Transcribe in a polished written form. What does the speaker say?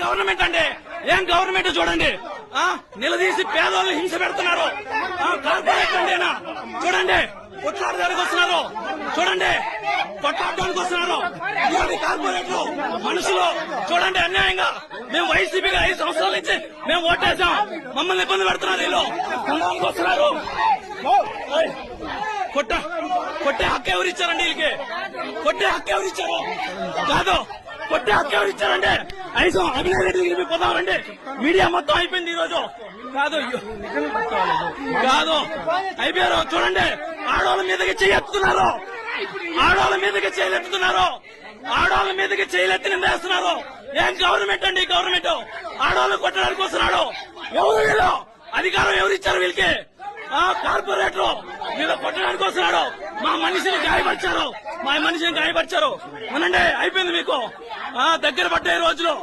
Government అంటే ఏం government చూడండి, నిలదీసి పేదోళ్ళని హింస పెడుతున్నారు. కార్పొరేట్ అంటేనా చూడండి, కొట్లాడడానికి వస్తున్నారు, చూడండి కొట్లాడడానికి వస్తున్నారు. ఇలాంటి కార్పొరేట్లు మనుషులు చూడండి అన్యాయంగా. మేము వైసీపీగా 5 సంవత్సరాల నుంచి మేము ఓటేసాం, మమ్మల్ని ఇబ్బంది పెడుతున్నారు. వీళ్ళు కొనడానికి వస్తున్నారు. కొట్టే హక్కు ఎవరు ఇచ్చారండి? వీళ్ళకి కొట్టే హక్కు ఎవరు ఇచ్చారు? కాదు, కొట్టే హక్కు ఎవరు ఇచ్చారంటే 5 అభినయ్ రెడ్డి దగ్గరికి పోదామండి. మీడియా మొత్తం అయిపోయింది ఈ రోజు. కాదు అయిపోయారు. చూడండి, ఆడవాళ్ళ మీదకి చేయెత్తుతున్నారు, ఆడవాళ్ళ మీదకి చేయలెత్తుతున్నారు, ఆడవాళ్ళ మీదకి చేయలెత్తి నిందేస్తున్నారు. ఏం గవర్నమెంట్ అండి? గవర్నమెంట్ ఆడవాళ్ళని కొట్టడానికి వస్తున్నాడు. ఎవరు వీళ్ళు? అధికారం ఎవరిచ్చారు వీళ్ళకి? కార్పొరేటర్ మీద కొట్టడానికి వస్తున్నాడు. మా మనిషిని గాయపరిచారు, అనండి అయిపోయింది మీకు. దగ్గర పడ్డాయి రోజులు.